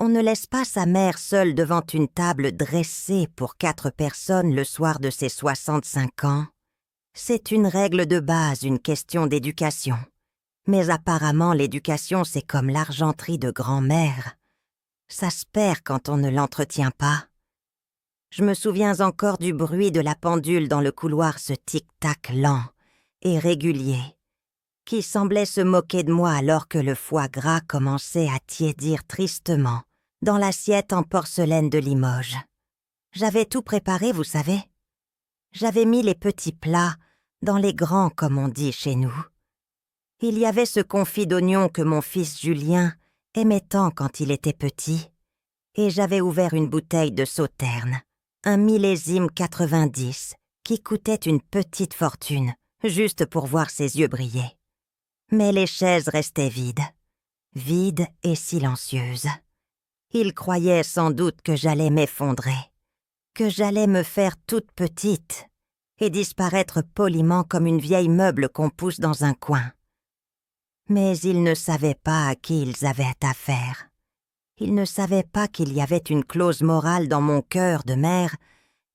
On ne laisse pas sa mère seule devant une table dressée pour 4 personnes le soir de ses 65 ans. C'est une règle de base, une question d'éducation. Mais apparemment, l'éducation, c'est comme l'argenterie de grand-mère. Ça se perd quand on ne l'entretient pas. Je me souviens encore du bruit de la pendule dans le couloir, ce tic-tac lent et régulier, qui semblait se moquer de moi alors que le foie gras commençait à tiédir tristement dans l'assiette en porcelaine de Limoges. J'avais tout préparé, vous savez. J'avais mis les petits plats dans les grands, comme on dit chez nous. Il y avait ce confit d'oignon que mon fils Julien aimait tant quand il était petit, et j'avais ouvert une bouteille de Sauterne, un millésime 90, qui coûtait une petite fortune, juste pour voir ses yeux briller. Mais les chaises restaient vides et silencieuses. Il croyait sans doute que j'allais m'effondrer, que j'allais me faire toute petite et disparaître poliment comme une vieille meuble qu'on pousse dans un coin. Mais ils ne savaient pas à qui ils avaient affaire. Ils ne savaient pas qu'il y avait une clause morale dans mon cœur de mère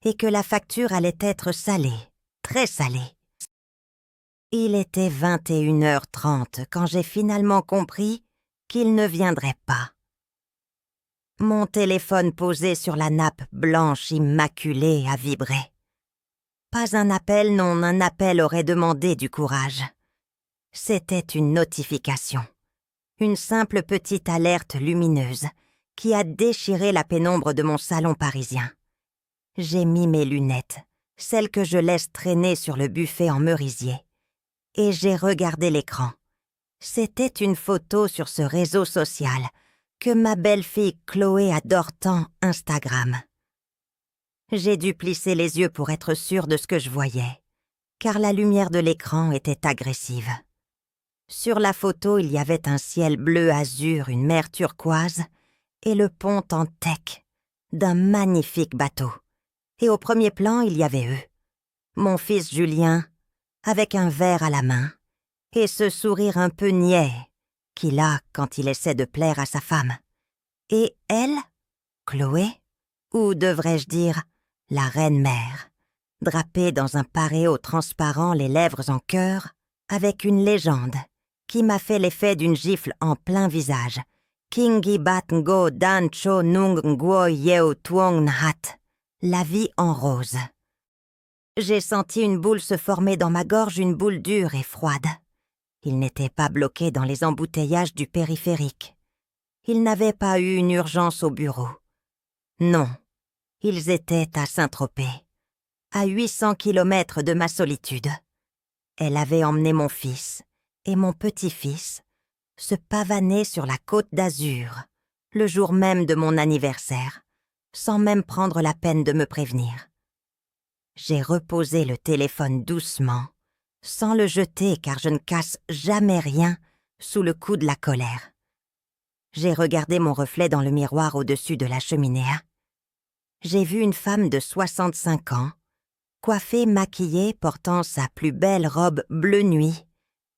et que la facture allait être salée, très salée. Il était 21h30 quand j'ai finalement compris qu'il ne viendrait pas. Mon téléphone posé sur la nappe blanche immaculée a vibré. Pas un appel, non, un appel aurait demandé du courage. C'était une notification, une simple petite alerte lumineuse qui a déchiré la pénombre de mon salon parisien. J'ai mis mes lunettes, celles que je laisse traîner sur le buffet en merisier, et j'ai regardé l'écran. C'était une photo sur ce réseau social que ma belle-fille Chloé adore tant, Instagram. J'ai dû plisser les yeux pour être sûre de ce que je voyais, car la lumière de l'écran était agressive. Sur la photo, il y avait un ciel bleu azur, une mer turquoise et le pont en teck d'un magnifique bateau. Et au premier plan, il y avait eux, mon fils Julien, avec un verre à la main, et ce sourire un peu niais qu'il a quand il essaie de plaire à sa femme. Et elle, Chloé, ou devrais-je dire, la reine-mère, drapée dans un paréo transparent, les lèvres en cœur, avec une légende qui m'a fait l'effet d'une gifle en plein visage. Kingi bat ngo dan cho nung nguo yeo tuong nhat. La vie en rose. J'ai senti une boule se former dans ma gorge, une boule dure et froide. Il n'était pas bloqué dans les embouteillages du périphérique. Il n'avait pas eu une urgence au bureau. Non, ils étaient à Saint-Tropez, à 800 kilomètres de ma solitude. Elle avait emmené mon fils et mon petit-fils se pavaner sur la côte d'Azur, le jour même de mon anniversaire, sans même prendre la peine de me prévenir. J'ai reposé le téléphone doucement, sans le jeter car je ne casse jamais rien sous le coup de la colère. J'ai regardé mon reflet dans le miroir au-dessus de la cheminée. J'ai vu une femme de 65 ans, coiffée, maquillée, portant sa plus belle robe bleu nuit,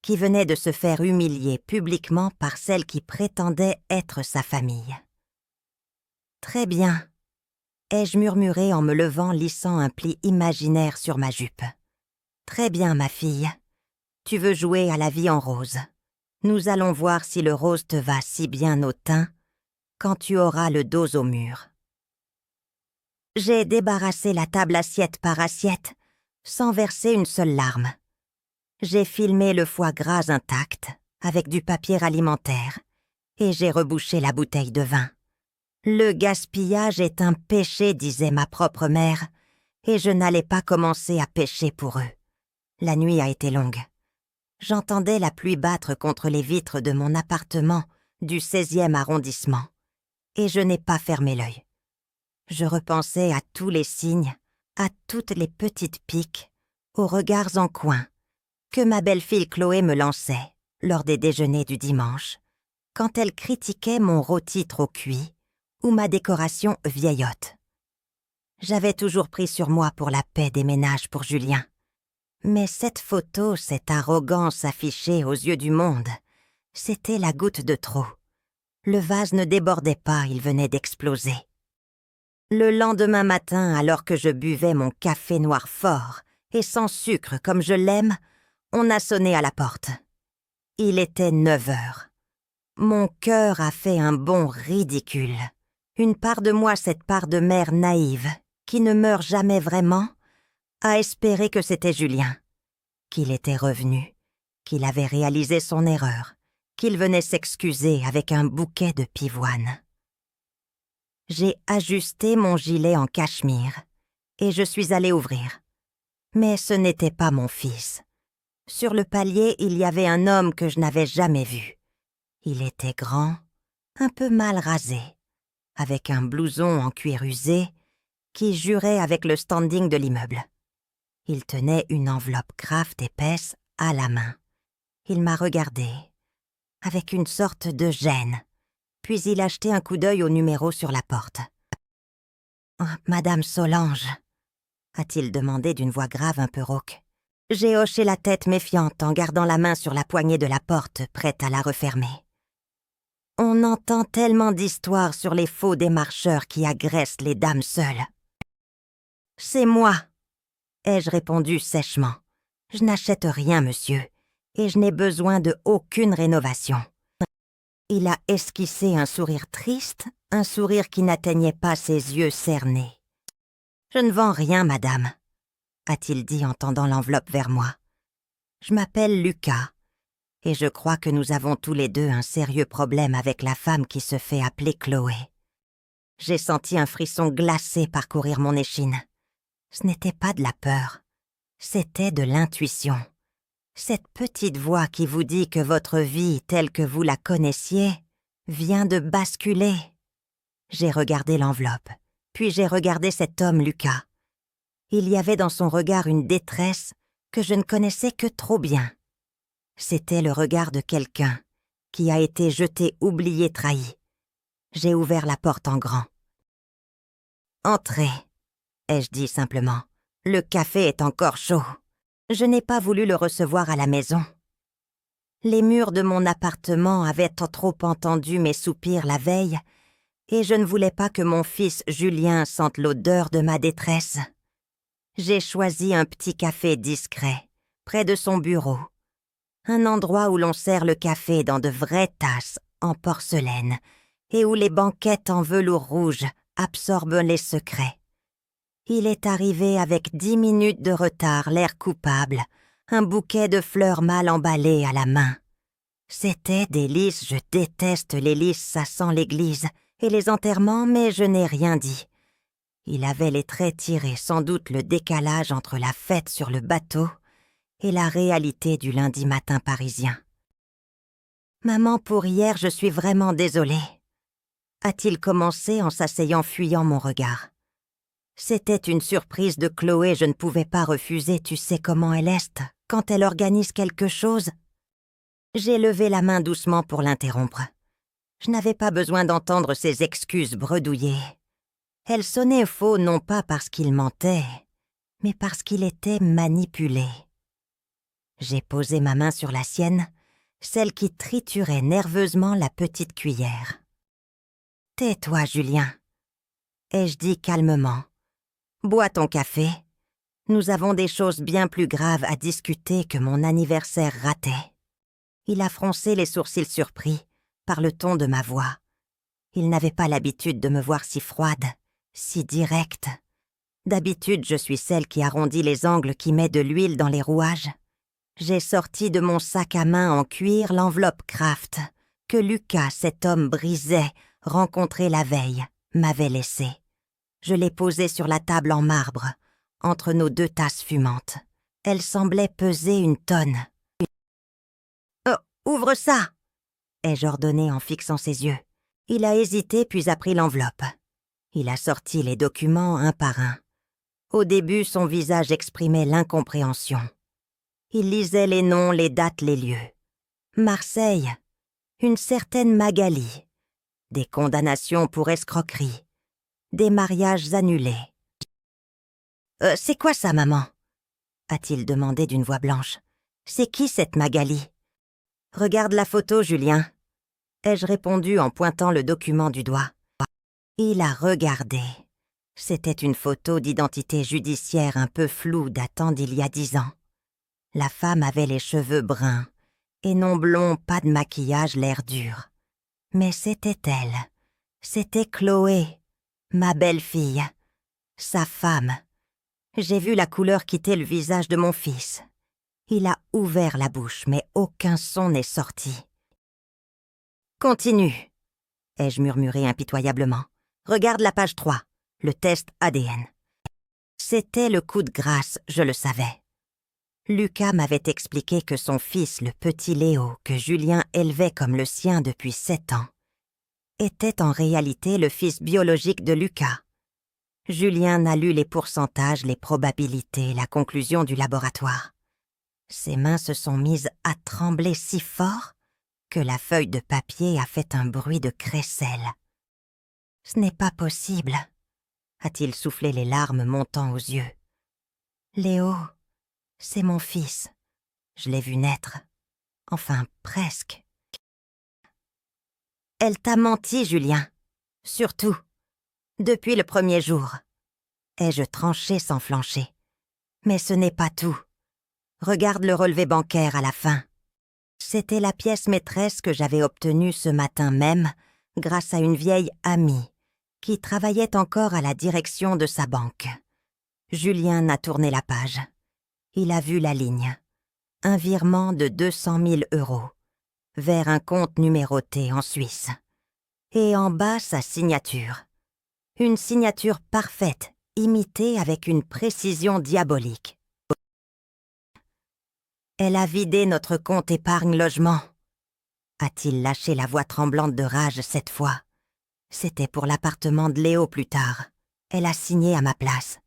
qui venait de se faire humilier publiquement par celle qui prétendait être sa famille. « Très bien », ai-je murmuré en me levant, lissant un pli imaginaire sur ma jupe. « Très bien, ma fille. Tu veux jouer à la vie en rose. Nous allons voir si le rose te va si bien au teint quand tu auras le dos au mur. » J'ai débarrassé la table assiette par assiette, sans verser une seule larme. J'ai filmé le foie gras intact, avec du papier alimentaire, et j'ai rebouché la bouteille de vin. Le gaspillage est un péché, disait ma propre mère, et je n'allais pas commencer à pécher pour eux. La nuit a été longue. J'entendais la pluie battre contre les vitres de mon appartement du 16e arrondissement, et je n'ai pas fermé l'œil. Je repensais à tous les signes, à toutes les petites piques, aux regards en coin que ma belle-fille Chloé me lançait lors des déjeuners du dimanche, quand elle critiquait mon rôti trop cuit ou ma décoration vieillotte. J'avais toujours pris sur moi pour la paix des ménages pour Julien. Mais cette photo, cette arrogance affichée aux yeux du monde, c'était la goutte de trop. Le vase ne débordait pas, il venait d'exploser. Le lendemain matin, alors que je buvais mon café noir fort et sans sucre comme je l'aime, on a sonné à la porte. Il était 9 heures. Mon cœur a fait un bond ridicule. Une part de moi, cette part de mère naïve, qui ne meurt jamais vraiment, a espéré que c'était Julien, qu'il était revenu, qu'il avait réalisé son erreur, qu'il venait s'excuser avec un bouquet de pivoine. J'ai ajusté mon gilet en cachemire et je suis allée ouvrir. Mais ce n'était pas mon fils. Sur le palier, il y avait un homme que je n'avais jamais vu. Il était grand, un peu mal rasé, avec un blouson en cuir usé qui jurait avec le standing de l'immeuble. Il tenait une enveloppe Kraft épaisse à la main. Il m'a regardée, avec une sorte de gêne, puis il a jeté un coup d'œil au numéro sur la porte. « Madame Solange ?» a-t-il demandé d'une voix grave un peu rauque. J'ai hoché la tête méfiante en gardant la main sur la poignée de la porte, prête à la refermer. On entend tellement d'histoires sur les faux démarcheurs qui agressent les dames seules. « C'est moi !» ai-je répondu sèchement. « Je n'achète rien, monsieur, et je n'ai besoin de aucune rénovation. » Il a esquissé un sourire triste, un sourire qui n'atteignait pas ses yeux cernés. « Je ne vends rien, madame, » a-t-il dit en tendant l'enveloppe vers moi. « Je m'appelle Lucas, et je crois que nous avons tous les deux un sérieux problème avec la femme qui se fait appeler Chloé. » J'ai senti un frisson glacé parcourir mon échine. Ce n'était pas de la peur, c'était de l'intuition. Cette petite voix qui vous dit que votre vie, telle que vous la connaissiez, vient de basculer. J'ai regardé l'enveloppe, puis j'ai regardé cet homme Lucas. Il y avait dans son regard une détresse que je ne connaissais que trop bien. C'était le regard de quelqu'un qui a été jeté, oublié, trahi. J'ai ouvert la porte en grand. « Entrez », ai-je dit simplement. « Le café est encore chaud. » Je n'ai pas voulu le recevoir à la maison. Les murs de mon appartement avaient trop entendu mes soupirs la veille, et je ne voulais pas que mon fils Julien sente l'odeur de ma détresse. J'ai choisi un petit café discret, près de son bureau. Un endroit où l'on sert le café dans de vraies tasses en porcelaine et où les banquettes en velours rouge absorbent les secrets. Il est arrivé avec 10 minutes de retard, l'air coupable, un bouquet de fleurs mal emballées à la main. C'était des lys, je déteste les lys, ça sent l'église, et les enterrements, mais je n'ai rien dit. Il avait les traits tirés, sans doute le décalage entre la fête sur le bateau et la réalité du lundi matin parisien. « Maman, pour hier, je suis vraiment désolée. » a-t-il commencé en s'asseyant fuyant mon regard. C'était une surprise de Chloé, je ne pouvais pas refuser, tu sais comment elle est, quand elle organise quelque chose. J'ai levé la main doucement pour l'interrompre. Je n'avais pas besoin d'entendre ses excuses bredouillées. Elles sonnaient faux non pas parce qu'il mentait, mais parce qu'il était manipulé. J'ai posé ma main sur la sienne, celle qui triturait nerveusement la petite cuillère. « Tais-toi, Julien, » ai-je dit calmement. « Bois ton café. Nous avons des choses bien plus graves à discuter que mon anniversaire raté. » Il a froncé les sourcils surpris par le ton de ma voix. Il n'avait pas l'habitude de me voir si froide, si directe. D'habitude, je suis celle qui arrondit les angles, qui met de l'huile dans les rouages. J'ai sorti de mon sac à main en cuir l'enveloppe Kraft que Lucas, cet homme brisé, rencontré la veille, m'avait laissée. Je l'ai posée sur la table en marbre, entre nos 2 tasses fumantes. Elle semblait peser une tonne. « Oh, ouvre ça !» ai-je ordonné en fixant ses yeux. Il a hésité puis a pris l'enveloppe. Il a sorti les documents un par un. Au début, son visage exprimait l'incompréhension. Il lisait les noms, les dates, les lieux. Marseille, une certaine Magali, des condamnations pour escroquerie, des mariages annulés. « C'est quoi ça, maman ?» a-t-il demandé d'une voix blanche. « C'est qui cette Magali ?»« Regarde la photo, Julien. » ai-je répondu en pointant le document du doigt. Il a regardé. C'était une photo d'identité judiciaire un peu floue datant d'il y a 10 ans. La femme avait les cheveux bruns, et non blonds, pas de maquillage, l'air dur. Mais c'était elle. C'était Chloé, ma belle-fille, sa femme. J'ai vu la couleur quitter le visage de mon fils. Il a ouvert la bouche, mais aucun son n'est sorti. « Continue », ai-je murmuré impitoyablement. « Regarde la page 3, le test ADN. » C'était le coup de grâce, je le savais. Lucas m'avait expliqué que son fils, le petit Léo, que Julien élevait comme le sien depuis 7 ans, était en réalité le fils biologique de Lucas. Julien a lu les pourcentages, les probabilités, la conclusion du laboratoire. Ses mains se sont mises à trembler si fort que la feuille de papier a fait un bruit de crécelle. « Ce n'est pas possible », a-t-il soufflé, les larmes montant aux yeux. « Léo, c'est mon fils. Je l'ai vu naître. Enfin, presque. » « Elle t'a menti, Julien. Surtout. Depuis le premier jour. » Ai-je tranché sans flancher. Mais ce n'est pas tout. Regarde le relevé bancaire à la fin. C'était la pièce maîtresse que j'avais obtenue ce matin même grâce à une vieille amie qui travaillait encore à la direction de sa banque. Julien a tourné la page. Il a vu la ligne. Un virement de 200 000 € vers un compte numéroté en Suisse. Et en bas, sa signature. Une signature parfaite, imitée avec une précision diabolique. Elle a vidé notre compte épargne-logement. A-t-il lâché la voix tremblante de rage cette fois? C'était pour l'appartement de Léo plus tard. Elle a signé à ma place.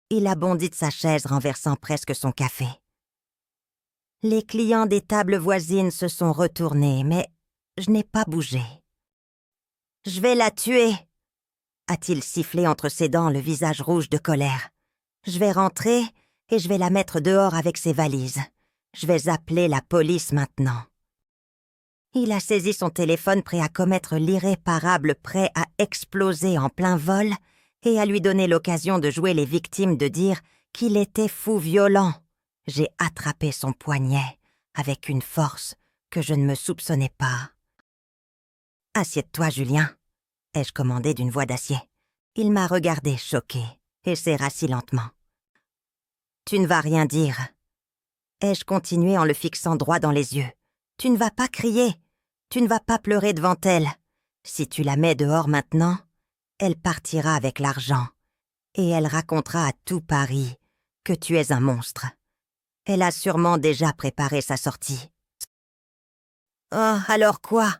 Il a bondi de sa chaise, renversant presque son café. Les clients des tables voisines se sont retournés, mais je n'ai pas bougé. « Je vais la tuer !» a-t-il sifflé entre ses dents, le visage rouge de colère. « Je vais rentrer et je vais la mettre dehors avec ses valises. Je vais appeler la police maintenant. » Il a saisi son téléphone, prêt à commettre l'irréparable, prêt à exploser en plein vol et à lui donner l'occasion de jouer les victimes, de dire qu'il était fou violent. J'ai attrapé son poignet avec une force que je ne me soupçonnais pas. « Assieds-toi, Julien », ai-je commandé d'une voix d'acier. Il m'a regardé, choqué, et s'est rassis lentement. « Tu ne vas rien dire », ai-je continué en le fixant droit dans les yeux. « Tu ne vas pas crier, tu ne vas pas pleurer devant elle. Si tu la mets dehors maintenant, elle partira avec l'argent, et elle racontera à tout Paris que tu es un monstre. Elle a sûrement déjà préparé sa sortie. »« Oh, alors quoi ?»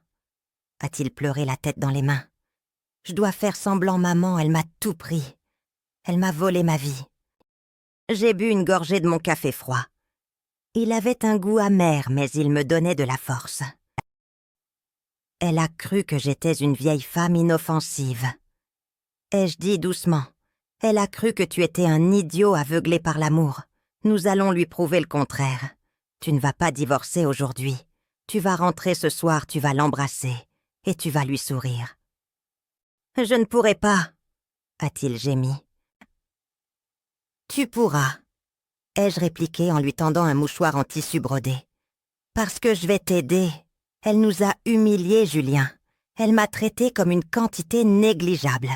a-t-il pleuré, la tête dans les mains. « Je dois faire semblant, maman, elle m'a tout pris. Elle m'a volé ma vie. » J'ai bu une gorgée de mon café froid. Il avait un goût amer, mais il me donnait de la force. « Elle a cru que j'étais une vieille femme inoffensive. » ai-je dit doucement. « Elle a cru que tu étais un idiot aveuglé par l'amour. Nous allons lui prouver le contraire. Tu ne vas pas divorcer aujourd'hui. Tu vas rentrer ce soir, tu vas l'embrasser, et tu vas lui sourire. »« Je ne pourrai pas, » a-t-il gémi. « Tu pourras, » ai-je répliqué en lui tendant un mouchoir en tissu brodé. « Parce que je vais t'aider. Elle nous a humiliés, Julien. Elle m'a traité comme une quantité négligeable.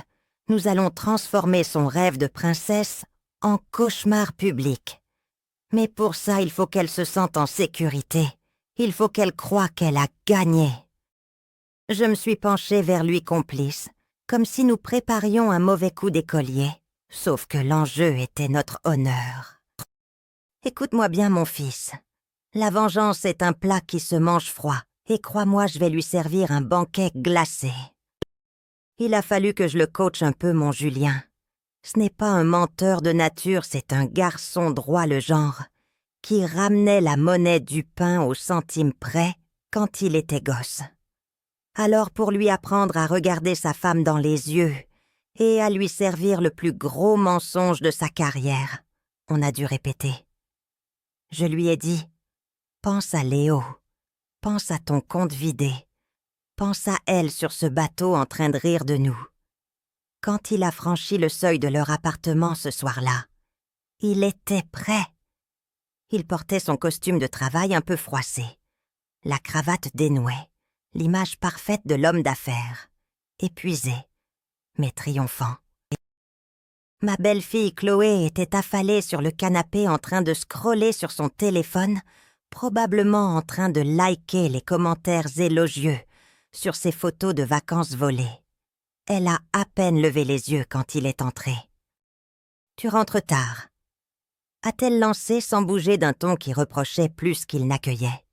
Nous allons transformer son rêve de princesse en cauchemar public. Mais pour ça, il faut qu'elle se sente en sécurité. Il faut qu'elle croie qu'elle a gagné. » Je me suis penchée vers lui complice, comme si nous préparions un mauvais coup d'écolier, sauf que l'enjeu était notre honneur. « Écoute-moi bien, mon fils. La vengeance est un plat qui se mange froid, et crois-moi, je vais lui servir un banquet glacé. » Il a fallu que je le coache un peu, mon Julien. Ce n'est pas un menteur de nature, c'est un garçon droit le genre, qui ramenait la monnaie du pain au centime près quand il était gosse. Alors pour lui apprendre à regarder sa femme dans les yeux et à lui servir le plus gros mensonge de sa carrière, on a dû répéter. Je lui ai dit « Pense à Léo, pense à ton compte vidé, pense à elle sur ce bateau en train de rire de nous. Quand il a franchi le seuil de leur appartement ce soir-là, il était prêt. Il portait son costume de travail un peu froissé, la cravate dénouée, l'image parfaite de l'homme d'affaires, épuisé, mais triomphant. Ma belle-fille Chloé était affalée sur le canapé en train de scroller sur son téléphone, probablement en train de liker les commentaires élogieux sur ses photos de vacances volées. Elle a à peine levé les yeux quand il est entré. « Tu rentres tard », a-t-elle lancé sans bouger d'un ton qui reprochait plus qu'il n'accueillait.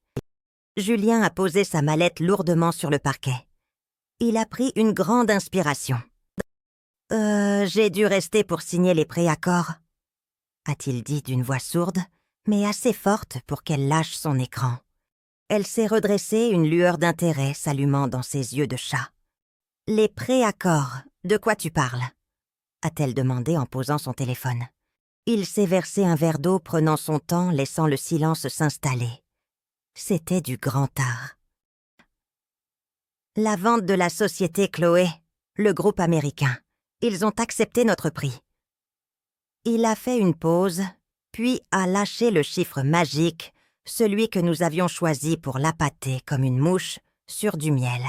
Julien a posé sa mallette lourdement sur le parquet. Il a pris une grande inspiration. « J'ai dû rester pour signer les préaccords », a-t-il dit d'une voix sourde, mais assez forte pour qu'elle lâche son écran. Elle s'est redressée, une lueur d'intérêt s'allumant dans ses yeux de chat. « Les préaccords, de quoi tu parles ?» a-t-elle demandé en posant son téléphone. Il s'est versé un verre d'eau, prenant son temps, laissant le silence s'installer. C'était du grand art. « La vente de la société Chloé, le groupe américain. Ils ont accepté notre prix. » Il a fait une pause, puis a lâché le chiffre magique, celui que nous avions choisi pour l'appâter comme une mouche sur du miel.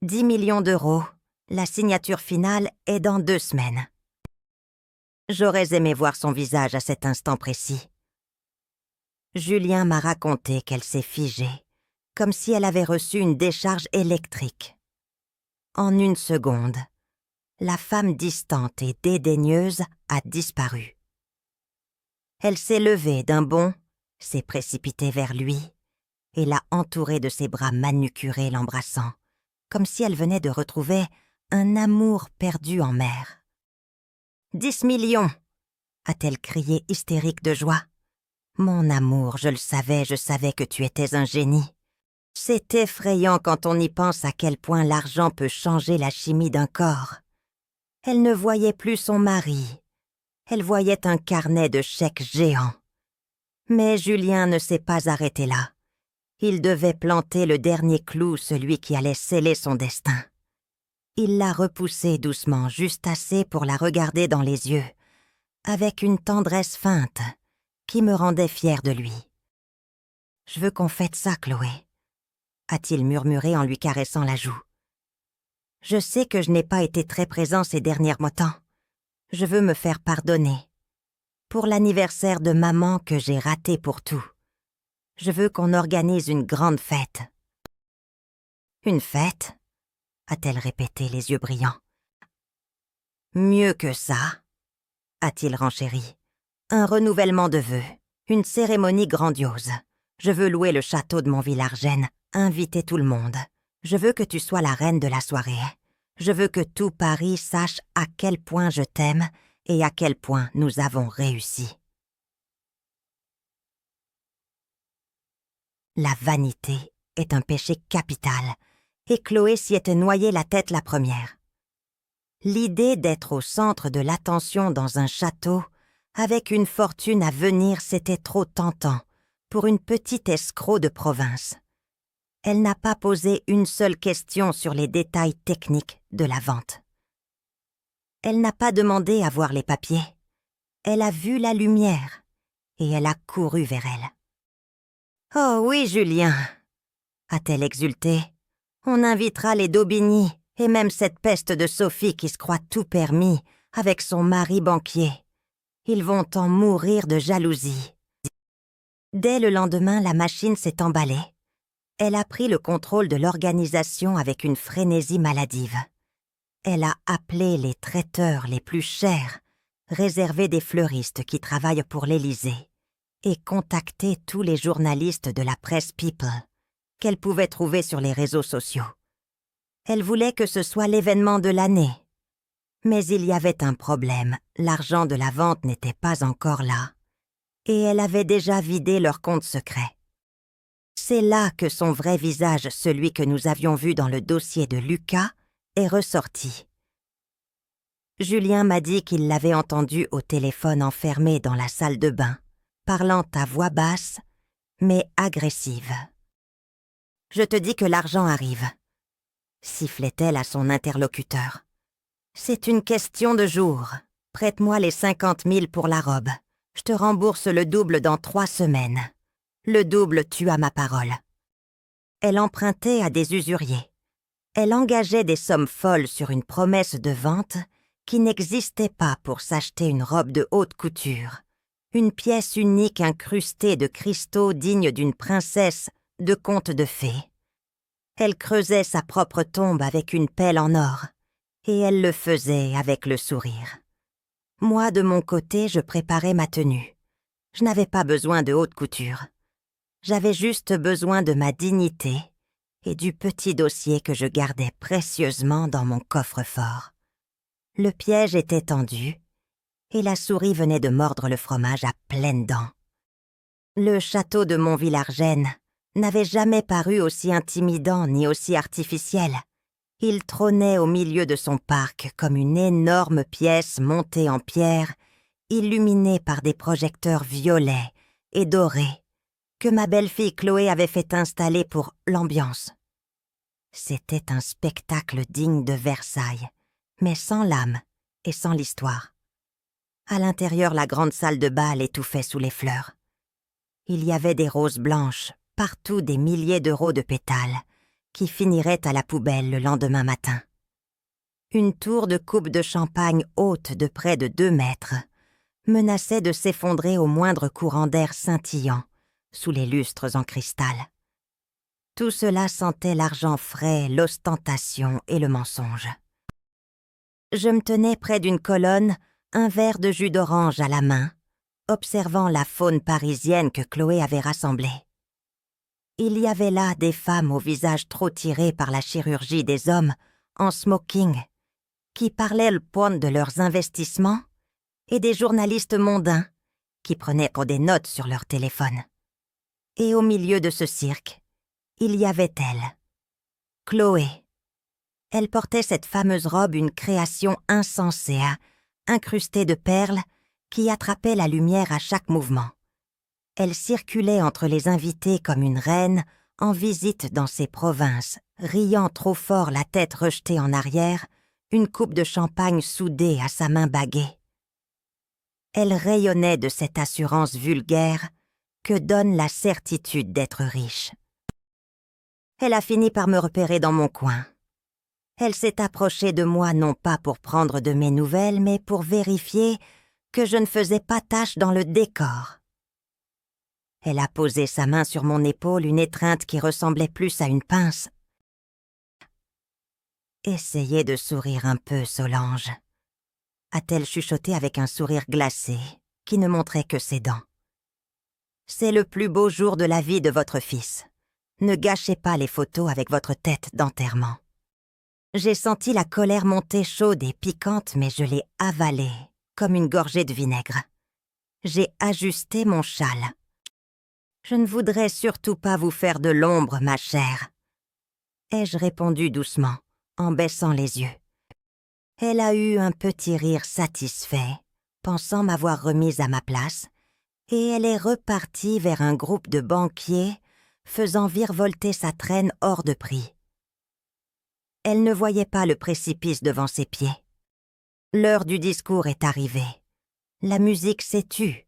10 millions d'euros, la signature finale est dans 2 semaines. J'aurais aimé voir son visage à cet instant précis. Julien m'a raconté qu'elle s'est figée, comme si elle avait reçu une décharge électrique. En 1 seconde, la femme distante et dédaigneuse a disparu. Elle s'est levée d'un bond, s'est précipitée vers lui et l'a entouré de ses bras manucurés l'embrassant, comme si elle venait de retrouver un amour perdu en mer. « 10 millions !» a-t-elle crié hystérique de joie. « Mon amour, je savais que tu étais un génie. C'est effrayant quand on y pense à quel point l'argent peut changer la chimie d'un corps. » Elle ne voyait plus son mari. Elle voyait un carnet de chèques géant. Mais Julien ne s'est pas arrêté là. Il devait planter le dernier clou, celui qui allait sceller son destin. Il l'a repoussée doucement, juste assez pour la regarder dans les yeux, avec une tendresse feinte qui me rendait fière de lui. « Je veux qu'on fête ça, Chloé », a-t-il murmuré en lui caressant la joue. « Je sais que je n'ai pas été très présent ces derniers temps. Je veux me faire pardonner. Pour l'anniversaire de maman que j'ai raté pour tout. Je veux qu'on organise une grande fête. » « Une fête ?» a-t-elle répété, les yeux brillants. « Mieux que ça ?» a-t-il renchéri. « Un renouvellement de vœux, une cérémonie grandiose. Je veux louer le château de Montvillargennes, inviter tout le monde. Je veux que tu sois la reine de la soirée. Je veux que tout Paris sache à quel point je t'aime et à quel point nous avons réussi. » La vanité est un péché capital, et Chloé s'y était noyée la tête la première. L'idée d'être au centre de l'attention dans un château, avec une fortune à venir, c'était trop tentant pour une petite escroc de province. Elle n'a pas posé une seule question sur les détails techniques de la vente. Elle n'a pas demandé à voir les papiers. Elle a vu la lumière et elle a couru vers elle. « Oh oui, Julien !» a-t-elle exulté. « On invitera les Daubigny et même cette peste de Sophie qui se croit tout permis avec son mari banquier. Ils vont en mourir de jalousie. » Dès le lendemain, la machine s'est emballée. Elle a pris le contrôle de l'organisation avec une frénésie maladive. Elle a appelé les traiteurs les plus chers, réservé des fleuristes qui travaillent pour l'Élysée, et contacté tous les journalistes de la presse People qu'elle pouvait trouver sur les réseaux sociaux. Elle voulait que ce soit l'événement de l'année. Mais il y avait un problème, l'argent de la vente n'était pas encore là, et elle avait déjà vidé leur compte secret. C'est là que son vrai visage, celui que nous avions vu dans le dossier de Lucas, est ressorti. Julien m'a dit qu'il l'avait entendue au téléphone enfermée dans la salle de bain, parlant à voix basse, mais agressive. « Je te dis que l'argent arrive. sifflait-elle à son interlocuteur. « C'est une question de jours. Prête-moi les 50 000 pour la robe. Je te rembourse le double dans 3 semaines. Le double, tu as ma parole. » Elle empruntait à des usuriers. Elle engageait des sommes folles sur une promesse de vente qui n'existait pas pour s'acheter une robe de haute couture, une pièce unique incrustée de cristaux digne d'une princesse de conte de fées. Elle creusait sa propre tombe avec une pelle en or, et elle le faisait avec le sourire. Moi, de mon côté, je préparais ma tenue. Je n'avais pas besoin de haute couture. J'avais juste besoin de ma dignité et du petit dossier que je gardais précieusement dans mon coffre-fort. Le piège était tendu, et la souris venait de mordre le fromage à pleines dents. Le château de Montvillargennes n'avait jamais paru aussi intimidant ni aussi artificiel. Il trônait au milieu de son parc comme une énorme pièce montée en pierre, illuminée par des projecteurs violets et dorés, que ma belle-fille Chloé avait fait installer pour l'ambiance. C'était un spectacle digne de Versailles, mais sans l'âme et sans l'histoire. À l'intérieur, la grande salle de bal étouffait sous les fleurs. Il y avait des roses blanches, partout des milliers d'euros de pétales, qui finiraient à la poubelle le lendemain matin. Une tour de coupe de champagne haute de près de 2 mètres menaçait de s'effondrer au moindre courant d'air scintillant, sous les lustres en cristal. Tout cela sentait l'argent frais, l'ostentation et le mensonge. Je me tenais près d'une colonne, un verre de jus d'orange à la main, observant la faune parisienne que Chloé avait rassemblée. Il y avait là des femmes au visage trop tiré par la chirurgie des hommes, en smoking, qui parlaient le point de leurs investissements, et des journalistes mondains, qui prenaient pour des notes sur leur téléphone. Et au milieu de ce cirque, il y avait elle, Chloé. Elle portait cette fameuse robe, une création insensée, incrustée de perles, qui attrapait la lumière à chaque mouvement. Elle circulait entre les invités comme une reine en visite dans ses provinces, riant trop fort la tête rejetée en arrière, une coupe de champagne soudée à sa main baguée. Elle rayonnait de cette assurance vulgaire que donne la certitude d'être riche. Elle a fini par me repérer dans mon coin. Elle s'est approchée de moi non pas pour prendre de mes nouvelles, mais pour vérifier que je ne faisais pas tache dans le décor. Elle a posé sa main sur mon épaule, une étreinte qui ressemblait plus à une pince. « Essayez de sourire un peu, Solange », a-t-elle chuchoté avec un sourire glacé qui ne montrait que ses dents. « C'est le plus beau jour de la vie de votre fils. Ne gâchez pas les photos avec votre tête d'enterrement. » J'ai senti la colère monter chaude et piquante, mais je l'ai avalée comme une gorgée de vinaigre. J'ai ajusté mon châle. « Je ne voudrais surtout pas vous faire de l'ombre, ma chère. » ai-je répondu doucement, en baissant les yeux. Elle a eu un petit rire satisfait, pensant m'avoir remise à ma place, et elle est repartie vers un groupe de banquiers, faisant virevolter sa traîne hors de prix. Elle ne voyait pas le précipice devant ses pieds. L'heure du discours est arrivée. La musique s'est tue.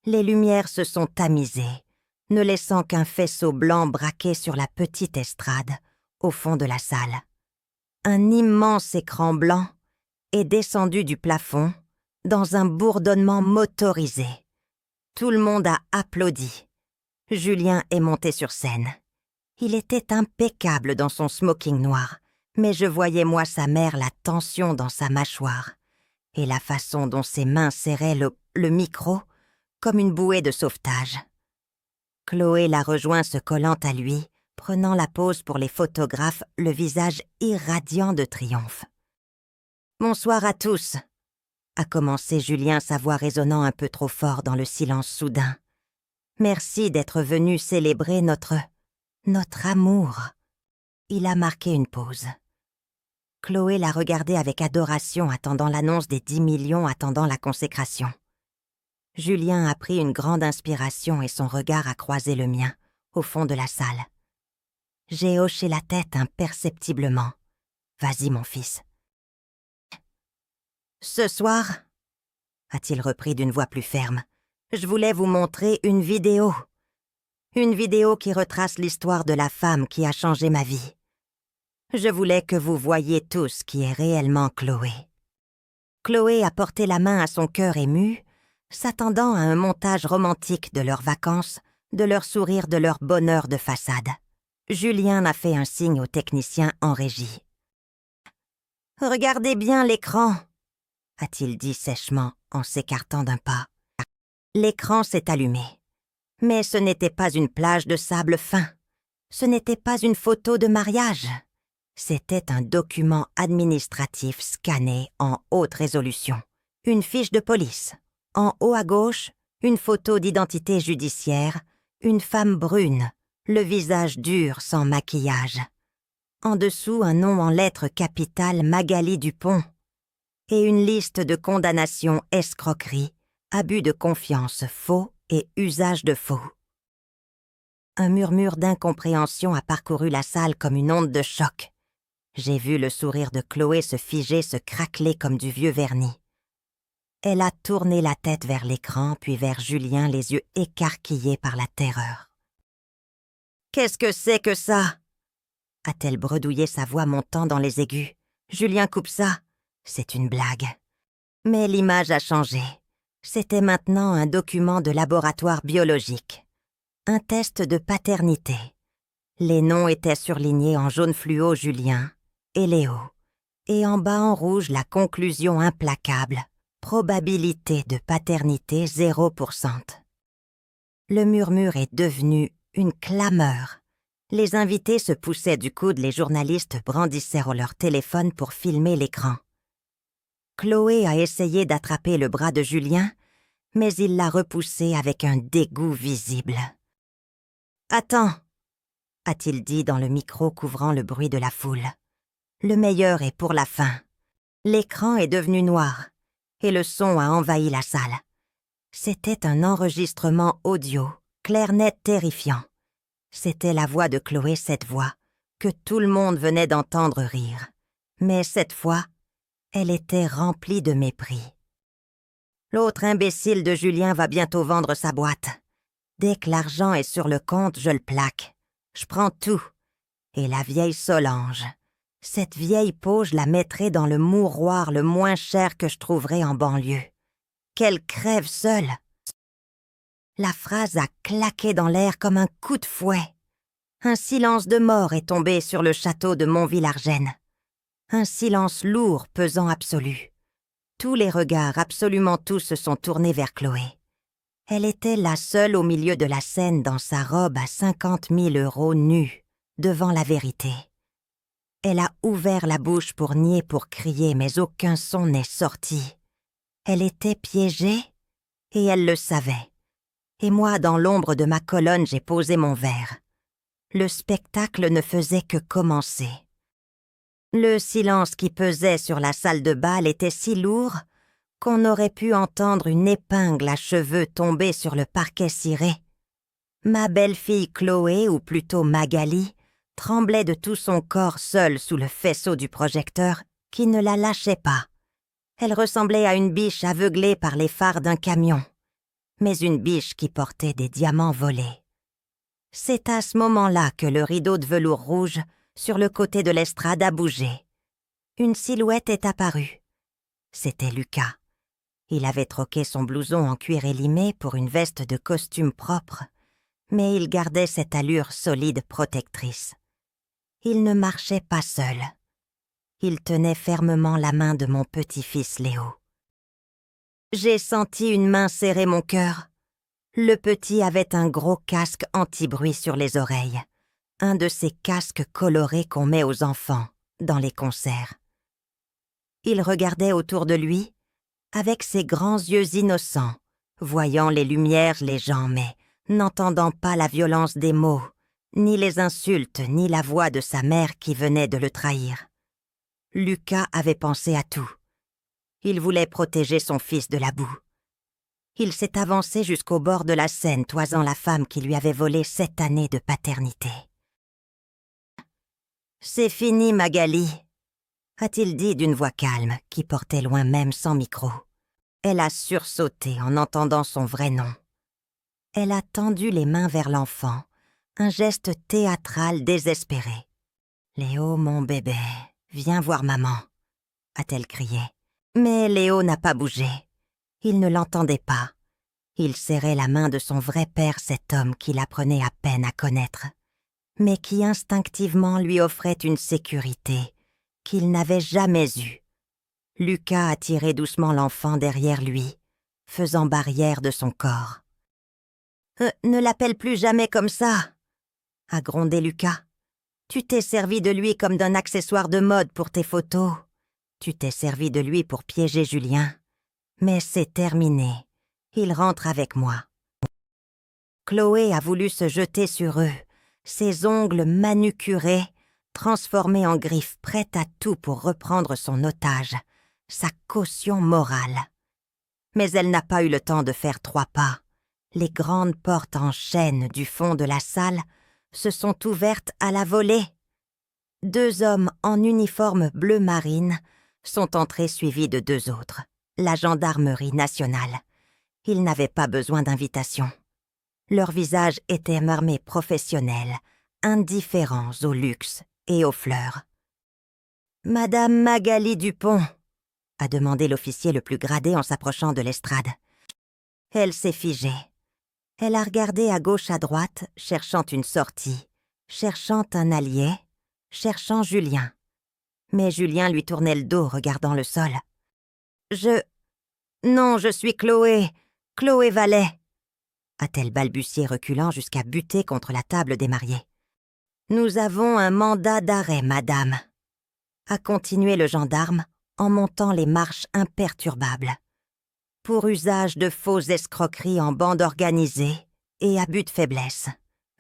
Les lumières se sont tamisées, ne laissant qu'un faisceau blanc braqué sur la petite estrade, au fond de la salle. Un immense écran blanc est descendu du plafond dans un bourdonnement motorisé. Tout le monde a applaudi. Julien est monté sur scène. Il était impeccable dans son smoking noir, mais je voyais moi sa mère la tension dans sa mâchoire et la façon dont ses mains serraient le micro comme une bouée de sauvetage. Chloé l'a rejoint se collant à lui, prenant la pose pour les photographes, le visage irradiant de triomphe. « Bonsoir à tous », a commencé Julien, sa voix résonnant un peu trop fort dans le silence soudain. « Merci d'être venu célébrer notre amour. » Il a marqué une pause. Chloé l'a regardé avec adoration, attendant l'annonce des 10 millions, attendant la consécration. Julien a pris une grande inspiration et son regard a croisé le mien, au fond de la salle. J'ai hoché la tête imperceptiblement, Vas-y, mon fils. Ce soir, a-t-il repris d'une voix plus ferme, je voulais vous montrer une vidéo. Une vidéo qui retrace l'histoire de la femme qui a changé ma vie. Je voulais que vous voyiez tous qui est réellement Chloé. Chloé a porté la main à son cœur ému, s'attendant à un montage romantique de leurs vacances, de leur sourire, de leur bonheur de façade. Julien a fait un signe au technicien en régie. « Regardez bien l'écran !» a-t-il dit sèchement en s'écartant d'un pas. L'écran s'est allumé. Mais ce n'était pas une plage de sable fin. Ce n'était pas une photo de mariage. C'était un document administratif scanné en haute résolution. Une fiche de police. En haut à gauche, une photo d'identité judiciaire, une femme brune, le visage dur sans maquillage. En dessous, un nom en lettres capitales Magali Dupont. Et une liste de condamnations escroquerie, abus de confiance faux et usage de faux. Un murmure d'incompréhension a parcouru la salle comme une onde de choc. J'ai vu le sourire de Chloé se figer, se craqueler comme du vieux vernis. Elle a tourné la tête vers l'écran, puis vers Julien, les yeux écarquillés par la terreur. « Qu'est-ce que c'est que ça ?» a-t-elle bredouillé, sa voix montant dans les aigus. Julien coupe ça. C'est une blague. Mais l'image a changé. C'était maintenant un document de laboratoire biologique. Un test de paternité. Les noms étaient surlignés en jaune fluo Julien et Léo. Et en bas en rouge la conclusion implacable. Probabilité de paternité 0%. Le murmure est devenu une clameur. Les invités se poussaient du coude, les journalistes brandissaient leur téléphone pour filmer l'écran. Chloé a essayé d'attraper le bras de Julien, mais il l'a repoussé avec un dégoût visible. « Attends !» a-t-il dit dans le micro couvrant le bruit de la foule. « Le meilleur est pour la fin. » L'écran est devenu noir et le son a envahi la salle. C'était un enregistrement audio, clair, net, terrifiant. C'était la voix de Chloé, cette voix, que tout le monde venait d'entendre rire. Mais cette fois, elle était remplie de mépris. L'autre imbécile de Julien va bientôt vendre sa boîte. Dès que l'argent est sur le compte, je le plaque. Je prends tout. Et la vieille Solange, cette vieille peau, je la mettrai dans le mouroir le moins cher que je trouverai en banlieue. Qu'elle crève seule. La phrase a claqué dans l'air comme un coup de fouet. Un silence de mort est tombé sur le château de Montvillargennes. Un silence lourd, pesant, absolu. Tous les regards, absolument tous, se sont tournés vers Chloé. Elle était la seule au milieu de la scène dans sa robe à 50 000 € nue, devant la vérité. Elle a ouvert la bouche pour nier, pour crier, mais aucun son n'est sorti. Elle était piégée et elle le savait. Et moi, dans l'ombre de ma colonne, j'ai posé mon verre. Le spectacle ne faisait que commencer. Le silence qui pesait sur la salle de bal était si lourd qu'on aurait pu entendre une épingle à cheveux tomber sur le parquet ciré. Ma belle-fille Chloé, ou plutôt Magali, tremblait de tout son corps seule sous le faisceau du projecteur qui ne la lâchait pas. Elle ressemblait à une biche aveuglée par les phares d'un camion, mais une biche qui portait des diamants volés. C'est à ce moment-là que le rideau de velours rouge sur le côté de l'estrade a bougé. Une silhouette est apparue. C'était Lucas. Il avait troqué son blouson en cuir élimé pour une veste de costume propre, mais il gardait cette allure solide protectrice. Il ne marchait pas seul. Il tenait fermement la main de mon petit-fils Léo. J'ai senti une main serrer mon cœur. Le petit avait un gros casque anti-bruit sur les oreilles, un de ces casques colorés qu'on met aux enfants dans les concerts. Il regardait autour de lui avec ses grands yeux innocents, voyant les lumières, les gens, mais n'entendant pas la violence des mots, ni les insultes, ni la voix de sa mère qui venait de le trahir. Lucas avait pensé à tout. Il voulait protéger son fils de la boue. Il s'est avancé jusqu'au bord de la Seine, toisant la femme qui lui avait volé 7 années de paternité. « C'est fini, Magali. a-t-il dit d'une voix calme qui portait loin même sans micro. Elle a sursauté en entendant son vrai nom. Elle a tendu les mains vers l'enfant, un geste théâtral désespéré. « Léo, mon bébé, viens voir maman », a-t-elle crié. Mais Léo n'a pas bougé. Il ne l'entendait pas. Il serrait la main de son vrai père, cet homme qu'il apprenait à peine à connaître, mais qui instinctivement lui offrait une sécurité qu'il n'avait jamais eue. Lucas a tiré doucement l'enfant derrière lui, faisant barrière de son corps. « Ne l'appelle plus jamais comme ça !» a grondé Lucas. « Tu t'es servi de lui comme d'un accessoire de mode pour tes photos. Tu t'es servi de lui pour piéger Julien. Mais c'est terminé. Il rentre avec moi. » Chloé a voulu se jeter sur eux, ses ongles manucurés, transformés en griffes prêtes à tout pour reprendre son otage, sa caution morale. Mais elle n'a pas eu le temps de faire 3 pas. Les grandes portes en chêne du fond de la salle se sont ouvertes à la volée. 2 hommes en uniforme bleu marine sont entrés suivis de 2 autres, la gendarmerie nationale. Ils n'avaient pas besoin d'invitation. Leurs visages étaient marmés professionnels, indifférents au luxe et aux fleurs. « Madame Magali Dupont », a demandé l'officier le plus gradé en s'approchant de l'estrade. Elle s'est figée. Elle a regardé à gauche à droite, cherchant une sortie, cherchant un allié, cherchant Julien. Mais Julien lui tournait le dos, regardant le sol. « Non, je suis Chloé Vallet », a-t-elle balbutié, reculant jusqu'à buter contre la table des mariés. « Nous avons un mandat d'arrêt, madame », a continué le gendarme en montant les marches imperturbables. « Pour usage de fausses escroqueries en bande organisée et abus de faiblesse.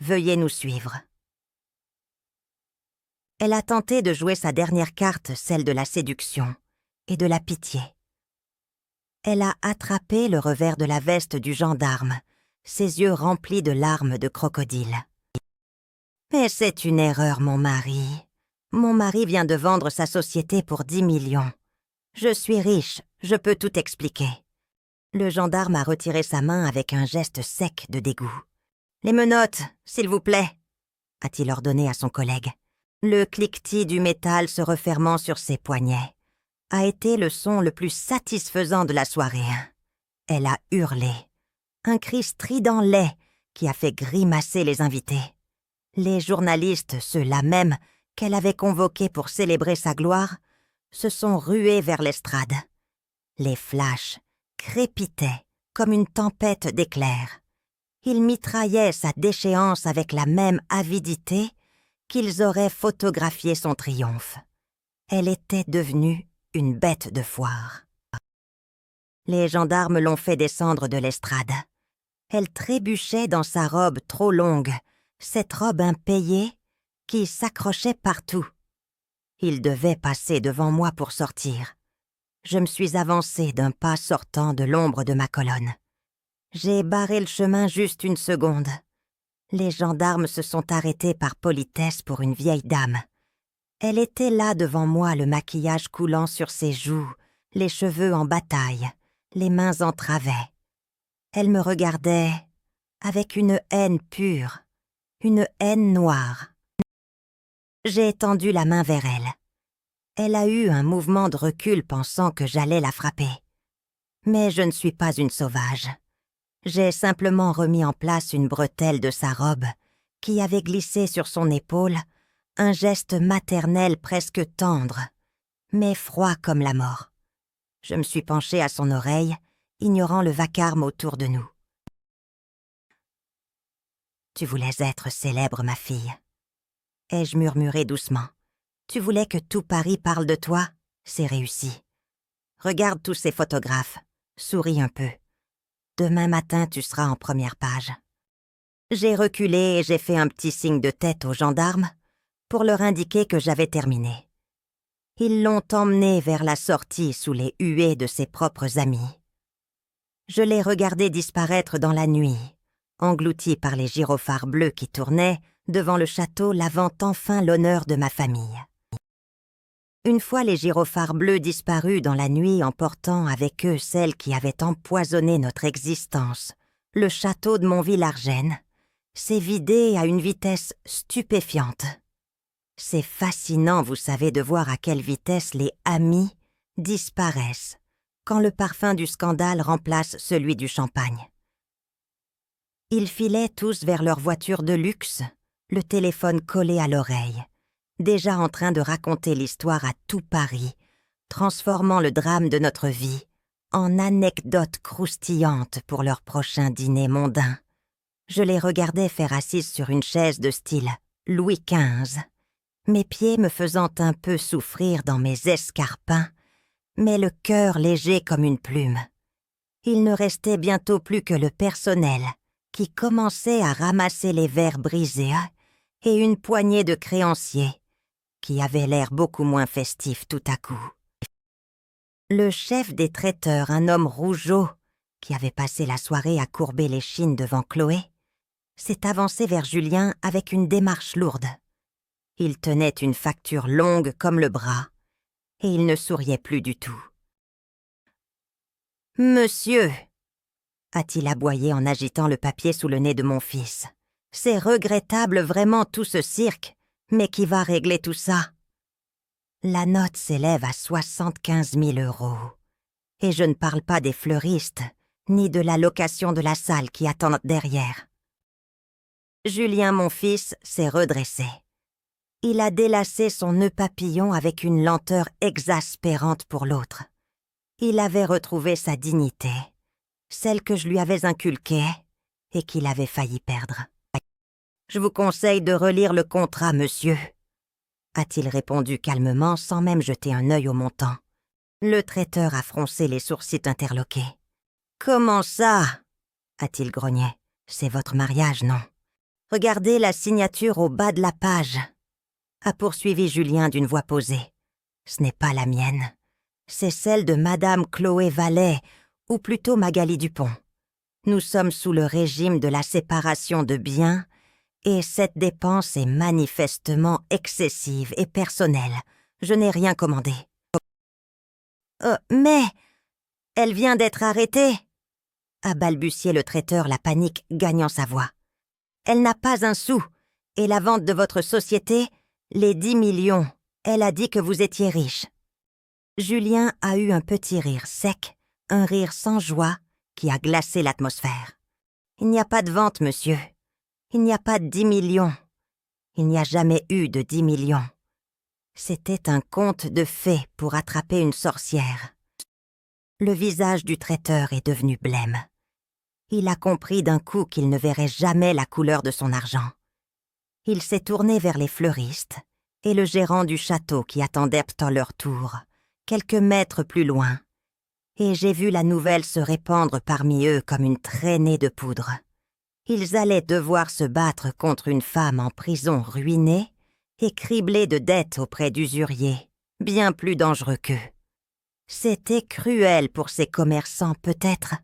Veuillez nous suivre. » Elle a tenté de jouer sa dernière carte, celle de la séduction et de la pitié. Elle a attrapé le revers de la veste du gendarme, ses yeux remplis de larmes de crocodile. « Mais c'est une erreur, mon mari. Mon mari vient de vendre sa société pour 10 millions. Je suis riche, je peux tout expliquer. » Le gendarme a retiré sa main avec un geste sec de dégoût. « Les menottes, s'il vous plaît », a-t-il ordonné à son collègue. Le cliquetis du métal se refermant sur ses poignets a été le son le plus satisfaisant de la soirée. Elle a hurlé. Un cri strident laid qui a fait grimacer les invités. Les journalistes, ceux-là même qu'elle avait convoqués pour célébrer sa gloire, se sont rués vers l'estrade. Les flashs crépitaient comme une tempête d'éclairs. Ils mitraillaient sa déchéance avec la même avidité qu'ils auraient photographié son triomphe. Elle était devenue une bête de foire. Les gendarmes l'ont fait descendre de l'estrade. Elle trébuchait dans sa robe trop longue, cette robe impayée qui s'accrochait partout. Il devait passer devant moi pour sortir. Je me suis avancée d'un pas sortant de l'ombre de ma colonne. J'ai barré le chemin juste 1 seconde. Les gendarmes se sont arrêtés par politesse pour une vieille dame. Elle était là devant moi, le maquillage coulant sur ses joues, les cheveux en bataille, les mains en travers. Elle me regardait avec une haine pure, une haine noire. J'ai étendu la main vers elle. Elle a eu un mouvement de recul pensant que j'allais la frapper. Mais je ne suis pas une sauvage. J'ai simplement remis en place une bretelle de sa robe qui avait glissé sur son épaule, un geste maternel presque tendre, mais froid comme la mort. Je me suis penchée à son oreille, ignorant le vacarme autour de nous. « Tu voulais être célèbre, ma fille. » ai-je murmuré doucement. « Tu voulais que tout Paris parle de toi? C'est réussi. Regarde tous ces photographes. Souris un peu. Demain matin, tu seras en première page. » J'ai reculé et j'ai fait un petit signe de tête aux gendarmes pour leur indiquer que j'avais terminé. Ils l'ont emmené vers la sortie sous les huées de ses propres amis. Je l'ai regardé disparaître dans la nuit, englouti par les gyrophares bleus qui tournaient devant le château lavant enfin l'honneur de ma famille. Une fois les gyrophares bleus disparus dans la nuit, emportant avec eux celle qui avait empoisonné notre existence, le château de Montvillargennes s'est vidé à une vitesse stupéfiante. C'est fascinant, vous savez, de voir à quelle vitesse les amis disparaissent quand le parfum du scandale remplace celui du champagne. Ils filaient tous vers leur voiture de luxe, le téléphone collé à l'oreille, déjà en train de raconter l'histoire à tout Paris, transformant le drame de notre vie en anecdotes croustillantes pour leur prochain dîner mondain. Je les regardais faire assises sur une chaise de style Louis XV, mes pieds me faisant un peu souffrir dans mes escarpins, mais le cœur léger comme une plume. Il ne restait bientôt plus que le personnel, qui commençait à ramasser les verres brisés, et une poignée de créanciers, qui avaient l'air beaucoup moins festifs tout à coup. Le chef des traiteurs, un homme rougeau, qui avait passé la soirée à courber l'échine devant Chloé, s'est avancé vers Julien avec une démarche lourde. Il tenait une facture longue comme le bras, et il ne souriait plus du tout. « Monsieur !» a-t-il aboyé en agitant le papier sous le nez de mon fils. « C'est regrettable vraiment tout ce cirque, mais qui va régler tout ça ?» La note s'élève à 75 000 €. Et je ne parle pas des fleuristes, ni de la location de la salle qui attendent derrière. Julien, mon fils, s'est redressé. Il a délacé son nœud papillon avec une lenteur exaspérante pour l'autre. Il avait retrouvé sa dignité, celle que je lui avais inculquée et qu'il avait failli perdre. « Je vous conseille de relire le contrat, monsieur », a-t-il répondu calmement sans même jeter un œil au montant. Le traiteur a froncé les sourcils interloqués. « Comment ça ?» a-t-il grogné. « C'est votre mariage, non ? Regardez la signature au bas de la page » a poursuivi Julien d'une voix posée. « Ce n'est pas la mienne. C'est celle de Madame Chloé Vallet, ou plutôt Magali Dupont. Nous sommes sous le régime de la séparation de biens, et cette dépense est manifestement excessive et personnelle. Je n'ai rien commandé. »« Mais elle vient d'être arrêtée !» a balbutié le traiteur, la panique gagnant sa voix. « Elle n'a pas un sou, et la vente de votre société, les 10 millions, elle a dit que vous étiez riche. » Julien a eu un petit rire sec, un rire sans joie qui a glacé l'atmosphère. « Il n'y a pas de vente, monsieur. Il n'y a pas de 10 millions. Il n'y a jamais eu de 10 millions. C'était un conte de fées pour attraper une sorcière. » Le visage du traiteur est devenu blême. Il a compris d'un coup qu'il ne verrait jamais la couleur de son argent. Il s'est tourné vers les fleuristes et le gérant du château qui attendaient à leur tour, quelques mètres plus loin, et j'ai vu la nouvelle se répandre parmi eux comme une traînée de poudre. Ils allaient devoir se battre contre une femme en prison ruinée et criblée de dettes auprès d'usuriers, bien plus dangereux qu'eux. C'était cruel pour ces commerçants peut-être,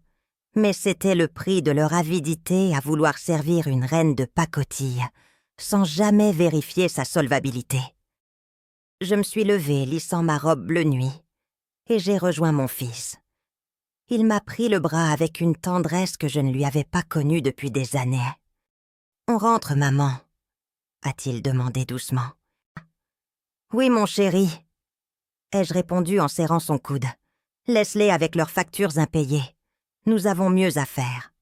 mais c'était le prix de leur avidité à vouloir servir une reine de pacotille, sans jamais vérifier sa solvabilité. Je me suis levée, lissant ma robe bleu nuit, et j'ai rejoint mon fils. Il m'a pris le bras avec une tendresse que je ne lui avais pas connue depuis des années. « On rentre, maman ?» a-t-il demandé doucement. « Oui, mon chéri » ai-je répondu en serrant son coude. « Laisse-les avec leurs factures impayées. Nous avons mieux à faire. »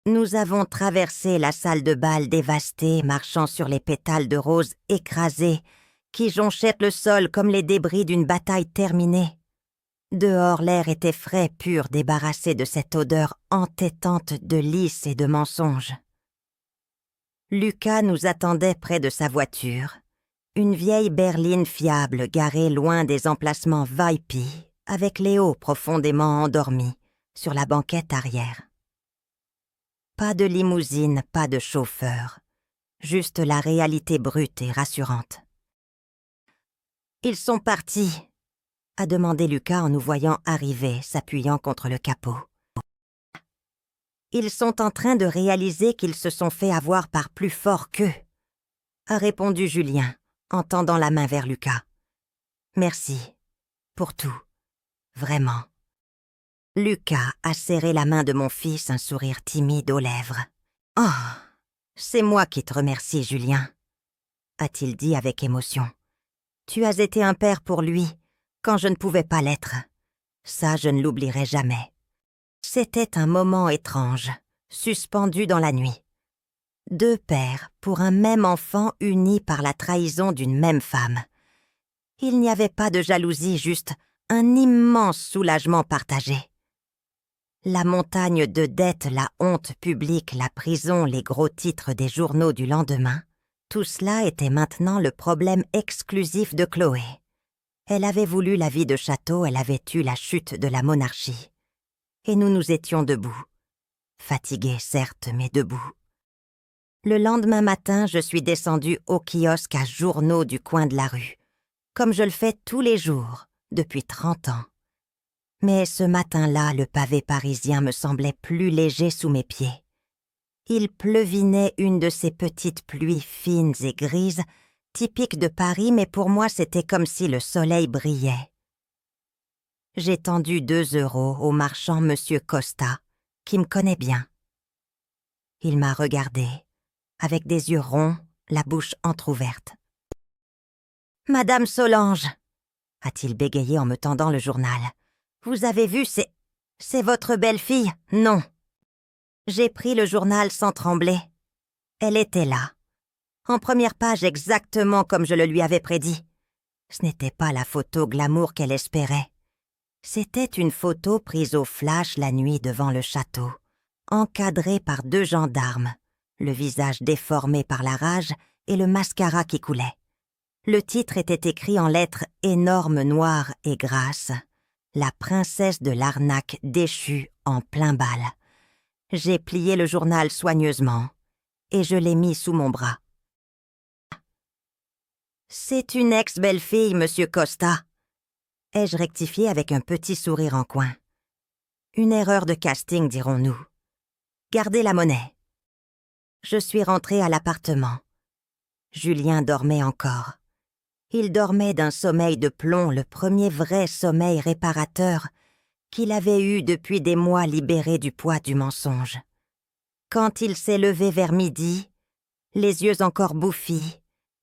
Nous avons traversé la salle de bal dévastée, marchant sur les pétales de roses écrasés, qui jonchèrent le sol comme les débris d'une bataille terminée. Dehors, l'air était frais, pur, débarrassé de cette odeur entêtante de lys et de mensonges. Lucas nous attendait près de sa voiture, une vieille berline fiable garée loin des emplacements VIP, avec Léo profondément endormi sur la banquette arrière. Pas de limousine, pas de chauffeur, juste la réalité brute et rassurante. « Ils sont partis », a demandé Lucas en nous voyant arriver, s'appuyant contre le capot. « Ils sont en train de réaliser qu'ils se sont fait avoir par plus fort qu'eux », a répondu Julien, en tendant la main vers Lucas. Merci. Pour tout. Vraiment. Lucas a serré la main de mon fils, un sourire timide aux lèvres. « Oh, c'est moi qui te remercie, Julien, » a-t-il dit avec émotion. « Tu as été un père pour lui, quand je ne pouvais pas l'être. Ça, je ne l'oublierai jamais. » C'était un moment étrange, suspendu dans la nuit. Deux pères pour un même enfant unis par la trahison d'une même femme. Il n'y avait pas de jalousie, juste un immense soulagement partagé. La montagne de dettes, la honte publique, la prison, les gros titres des journaux du lendemain, tout cela était maintenant le problème exclusif de Chloé. Elle avait voulu la vie de château, elle avait eu la chute de la monarchie. Et nous étions debout. Fatigués, certes, mais debout. Le lendemain matin, je suis descendue au kiosque à journaux du coin de la rue, comme je le fais tous les jours, depuis 30 ans. Mais ce matin-là, le pavé parisien me semblait plus léger sous mes pieds. Il pleuvinait une de ces petites pluies fines et grises, typiques de Paris, mais pour moi c'était comme si le soleil brillait. J'ai tendu 2 € au marchand Monsieur Costa, qui me connaît bien. Il m'a regardé, avec des yeux ronds, la bouche entr'ouverte. « Madame Solange !» a-t-il bégayé en me tendant le journal. « Vous avez vu, c'est votre belle-fille, non ?» J'ai pris le journal sans trembler. Elle était là, en première page exactement comme je le lui avais prédit. Ce n'était pas la photo glamour qu'elle espérait. C'était une photo prise au flash la nuit devant le château, encadrée par 2 gendarmes, le visage déformé par la rage et le mascara qui coulait. Le titre était écrit en lettres énormes, noires et grasses. La princesse de l'arnaque déchue en plein bal. J'ai plié le journal soigneusement et je l'ai mis sous mon bras. « C'est une ex-belle-fille, Monsieur Costa », ai-je rectifié avec un petit sourire en coin. Une erreur de casting, dirons-nous. Gardez la monnaie. Je suis rentrée à l'appartement. Julien dormait encore. Il dormait d'un sommeil de plomb, le premier vrai sommeil réparateur qu'il avait eu depuis des mois libéré du poids du mensonge. Quand il s'est levé vers midi, les yeux encore bouffis,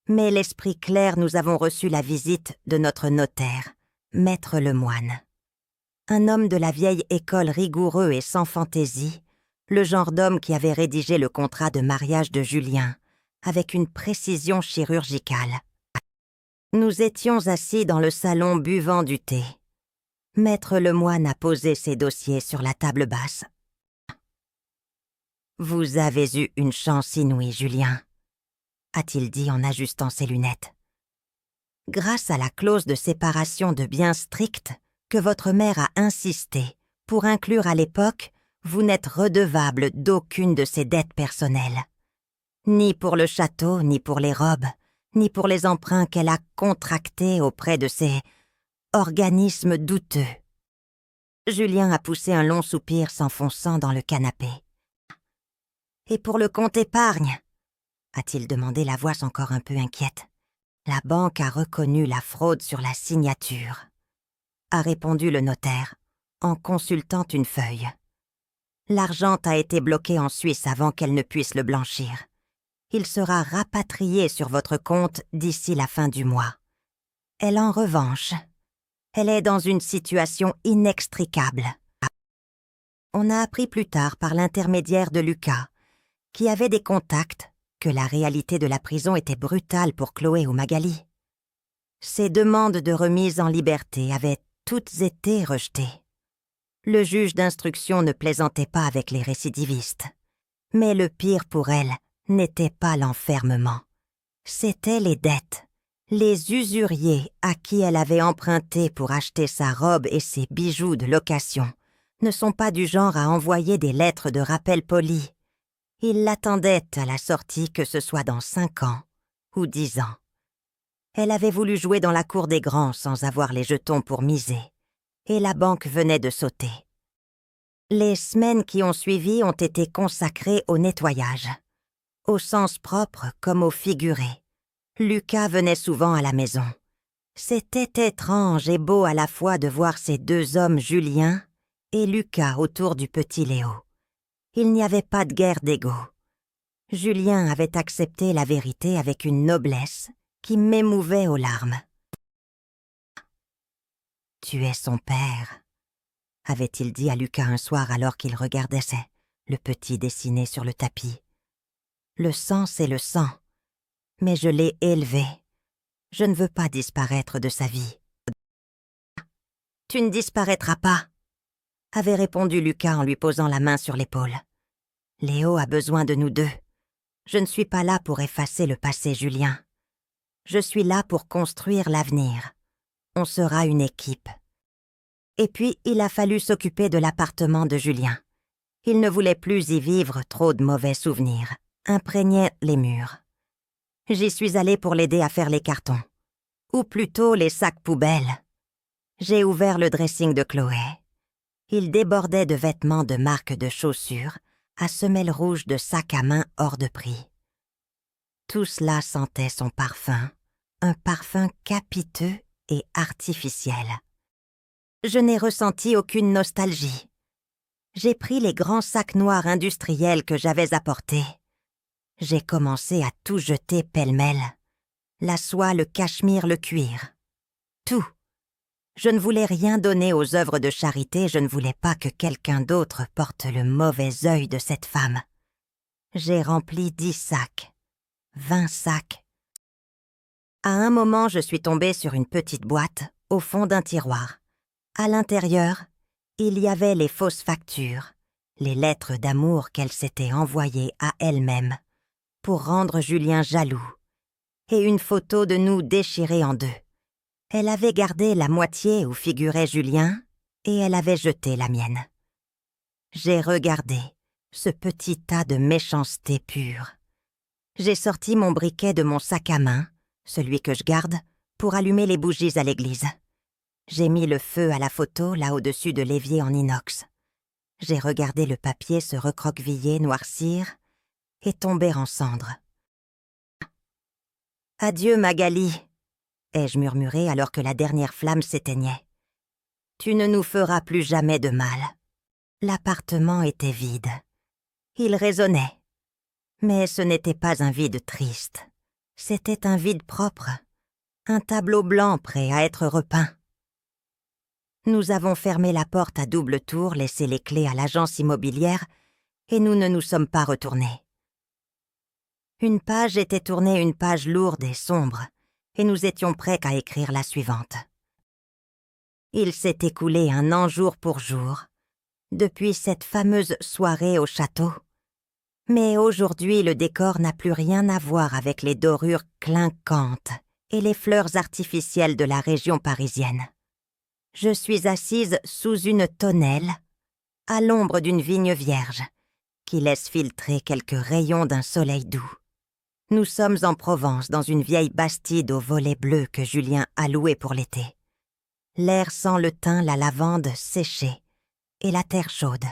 mais l'esprit clair, nous avons reçu la visite de notre notaire, Maître Lemoine. Un homme de la vieille école rigoureux et sans fantaisie, le genre d'homme qui avait rédigé le contrat de mariage de Julien, avec une précision chirurgicale. Nous étions assis dans le salon buvant du thé. Maître Lemoine a posé ses dossiers sur la table basse. « Vous avez eu une chance inouïe, Julien, » a-t-il dit en ajustant ses lunettes. « Grâce à la clause de séparation de biens stricte que votre mère a insisté pour inclure à l'époque, vous n'êtes redevable d'aucune de ses dettes personnelles. Ni pour le château, ni pour les robes, ni pour les emprunts qu'elle a contractés auprès de ces organismes douteux. » Julien a poussé un long soupir s'enfonçant dans le canapé. « Et pour le compte épargne ?» a-t-il demandé, la voix encore un peu inquiète. « La banque a reconnu la fraude sur la signature », a répondu le notaire, en consultant une feuille. « L'argent a été bloqué en Suisse avant qu'elle ne puisse le blanchir. Il sera rapatrié sur votre compte d'ici la fin du mois. Elle, en revanche, elle est dans une situation inextricable. » On a appris plus tard par l'intermédiaire de Lucas, qui avait des contacts, que la réalité de la prison était brutale pour Chloé ou Magali. Ses demandes de remise en liberté avaient toutes été rejetées. Le juge d'instruction ne plaisantait pas avec les récidivistes. Mais le pire pour elle n'était pas l'enfermement. C'étaient les dettes. Les usuriers à qui elle avait emprunté pour acheter sa robe et ses bijoux de location ne sont pas du genre à envoyer des lettres de rappel poli. Ils l'attendaient à la sortie, que ce soit dans 5 ans ou 10 ans. Elle avait voulu jouer dans la cour des grands sans avoir les jetons pour miser, et la banque venait de sauter. Les semaines qui ont suivi ont été consacrées au nettoyage, au sens propre comme au figuré. Lucas venait souvent à la maison. C'était étrange et beau à la fois de voir ces deux hommes, Julien et Lucas, autour du petit Léo. Il n'y avait pas de guerre d'ego. Julien avait accepté la vérité avec une noblesse qui m'émouvait aux larmes. « Tu es son père », avait-il dit à Lucas un soir alors qu'il regardait le petit dessiné sur le tapis. « Le sang, c'est le sang, mais je l'ai élevé. Je ne veux pas disparaître de sa vie. »« Tu ne disparaîtras pas », avait répondu Lucas en lui posant la main sur l'épaule. « Léo a besoin de nous deux. Je ne suis pas là pour effacer le passé, Julien. Je suis là pour construire l'avenir. On sera une équipe. » Et puis, il a fallu s'occuper de l'appartement de Julien. Il ne voulait plus y vivre, trop de mauvais souvenirs imprégnaient les murs. J'y suis allée pour l'aider à faire les cartons. Ou plutôt les sacs poubelles. J'ai ouvert le dressing de Chloé. Il débordait de vêtements de marque de chaussures, à semelles rouges de sacs à main hors de prix. Tout cela sentait son parfum, un parfum capiteux et artificiel. Je n'ai ressenti aucune nostalgie. J'ai pris les grands sacs noirs industriels que j'avais apportés. J'ai commencé à tout jeter pêle-mêle. La soie, le cachemire, le cuir. Tout. Je ne voulais rien donner aux œuvres de charité, je ne voulais pas que quelqu'un d'autre porte le mauvais œil de cette femme. J'ai rempli 10 sacs, 20 sacs. À un moment, je suis tombée sur une petite boîte au fond d'un tiroir. À l'intérieur, il y avait les fausses factures, les lettres d'amour qu'elle s'était envoyées à elle-même pour rendre Julien jaloux, et une photo de nous déchirée en deux. Elle avait gardé la moitié où figurait Julien et elle avait jeté la mienne. J'ai regardé ce petit tas de méchanceté pure. J'ai sorti mon briquet de mon sac à main, celui que je garde, pour allumer les bougies à l'église. J'ai mis le feu à la photo là au-dessus de l'évier en inox. J'ai regardé le papier se recroqueviller, noircir et tomber en cendres. « Adieu, Magali », ai-je murmuré alors que la dernière flamme s'éteignait. « Tu ne nous feras plus jamais de mal. » L'appartement était vide. Il résonnait. Mais ce n'était pas un vide triste. C'était un vide propre. Un tableau blanc prêt à être repeint. Nous avons fermé la porte à double tour, laissé les clés à l'agence immobilière et nous ne nous sommes pas retournés. Une page était tournée, une page lourde et sombre, et nous étions prêts qu'à écrire la suivante. Il s'est écoulé un an jour pour jour, depuis cette fameuse soirée au château. Mais aujourd'hui, le décor n'a plus rien à voir avec les dorures clinquantes et les fleurs artificielles de la région parisienne. Je suis assise sous une tonnelle, à l'ombre d'une vigne vierge, qui laisse filtrer quelques rayons d'un soleil doux. Nous sommes en Provence, dans une vieille bastide aux volets bleus que Julien a louée pour l'été. L'air sent le thym, la lavande séchée et la terre chaude.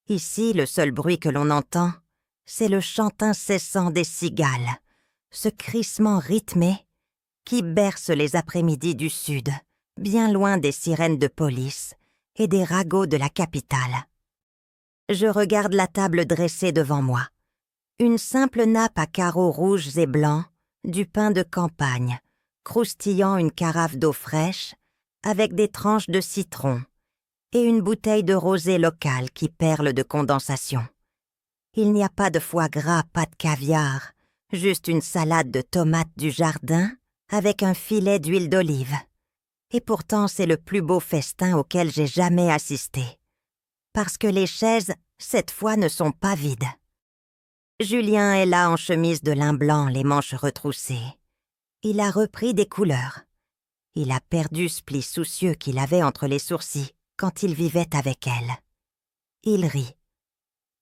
Ici, le seul bruit que l'on entend, c'est le chant incessant des cigales, ce crissement rythmé qui berce les après-midi du sud, bien loin des sirènes de police et des ragots de la capitale. Je regarde la table dressée devant moi. Une simple nappe à carreaux rouges et blancs, du pain de campagne, croustillant une carafe d'eau fraîche, avec des tranches de citron, et une bouteille de rosé local qui perle de condensation. Il n'y a pas de foie gras, pas de caviar, juste une salade de tomates du jardin avec un filet d'huile d'olive. Et pourtant, c'est le plus beau festin auquel j'ai jamais assisté. Parce que les chaises, cette fois, ne sont pas vides. Julien est là en chemise de lin blanc, les manches retroussées. Il a repris des couleurs. Il a perdu ce pli soucieux qu'il avait entre les sourcils quand il vivait avec elle. Il rit.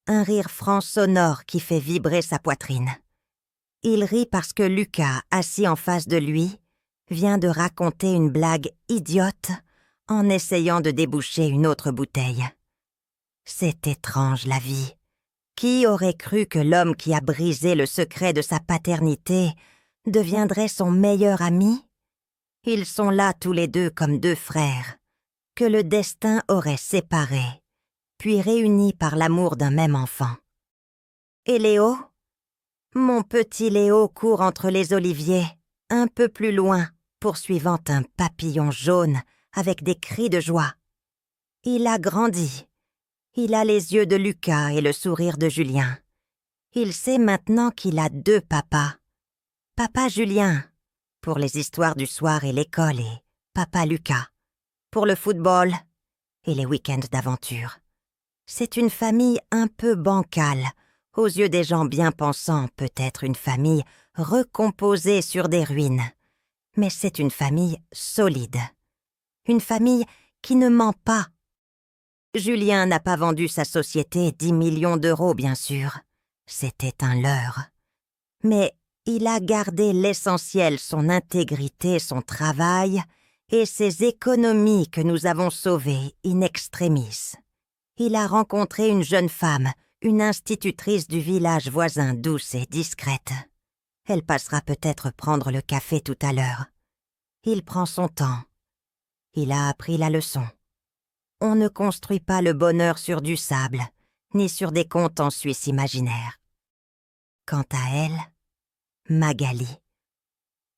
Un rire franc sonore qui fait vibrer sa poitrine. Il rit parce que Lucas, assis en face de lui, vient de raconter une blague idiote en essayant de déboucher une autre bouteille. C'est étrange la vie. Qui aurait cru que l'homme qui a brisé le secret de sa paternité deviendrait son meilleur ami? Ils sont là tous les deux comme deux frères, que le destin aurait séparés, puis réunis par l'amour d'un même enfant. Et Léo? Mon petit Léo court entre les oliviers, un peu plus loin, poursuivant un papillon jaune avec des cris de joie. Il a grandi. Il a les yeux de Lucas et le sourire de Julien. Il sait maintenant qu'il a deux papas. Papa Julien, pour les histoires du soir et l'école, et papa Lucas, pour le football et les week-ends d'aventure. C'est une famille un peu bancale, aux yeux des gens bien pensants, peut-être une famille recomposée sur des ruines. Mais c'est une famille solide. Une famille qui ne ment pas. Julien n'a pas vendu sa société 10 millions d'euros, bien sûr. C'était un leurre. Mais il a gardé l'essentiel, son intégrité, son travail et ses économies que nous avons sauvées in extremis. Il a rencontré une jeune femme, une institutrice du village voisin, douce et discrète. Elle passera peut-être prendre le café tout à l'heure. Il prend son temps. Il a appris la leçon. On ne construit pas le bonheur sur du sable, ni sur des comptes en Suisse imaginaires. Quant à elle, Magali.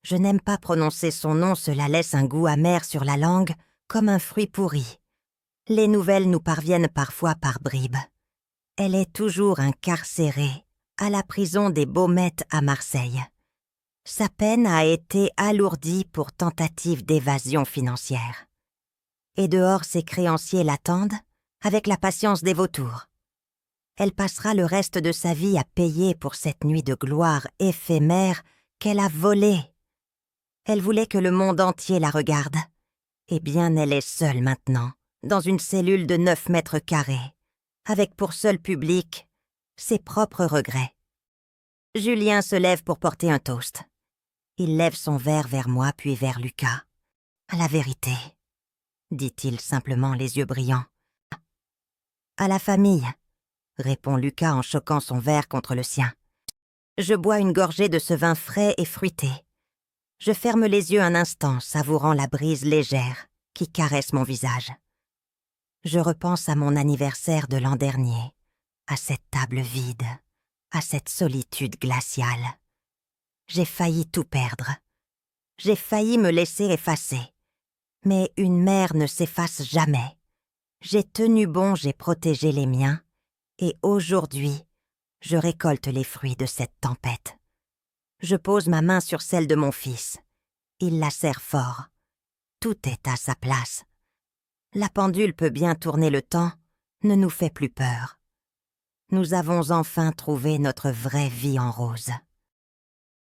Je n'aime pas prononcer son nom, cela laisse un goût amer sur la langue, comme un fruit pourri. Les nouvelles nous parviennent parfois par bribes. Elle est toujours incarcérée, à la prison des Baumettes à Marseille. Sa peine a été alourdie pour tentative d'évasion financière. Et dehors, ses créanciers l'attendent, avec la patience des vautours. Elle passera le reste de sa vie à payer pour cette nuit de gloire éphémère qu'elle a volée. Elle voulait que le monde entier la regarde. Eh bien, elle est seule maintenant, dans une cellule de 9 mètres carrés, avec pour seul public ses propres regrets. Julien se lève pour porter un toast. Il lève son verre vers moi puis vers Lucas. « À la vérité », dit-il simplement, les yeux brillants. « À la famille », répond Lucas en choquant son verre contre le sien. Je bois une gorgée de ce vin frais et fruité. Je ferme les yeux un instant, savourant la brise légère qui caresse mon visage. Je repense à mon anniversaire de l'an dernier, à cette table vide, à cette solitude glaciale. J'ai failli tout perdre. J'ai failli me laisser effacer. Mais une mère ne s'efface jamais. J'ai tenu bon, j'ai protégé les miens, et aujourd'hui, je récolte les fruits de cette tempête. Je pose ma main sur celle de mon fils. Il la serre fort. Tout est à sa place. La pendule peut bien tourner, le temps ne nous fait plus peur. Nous avons enfin trouvé notre vraie vie en rose.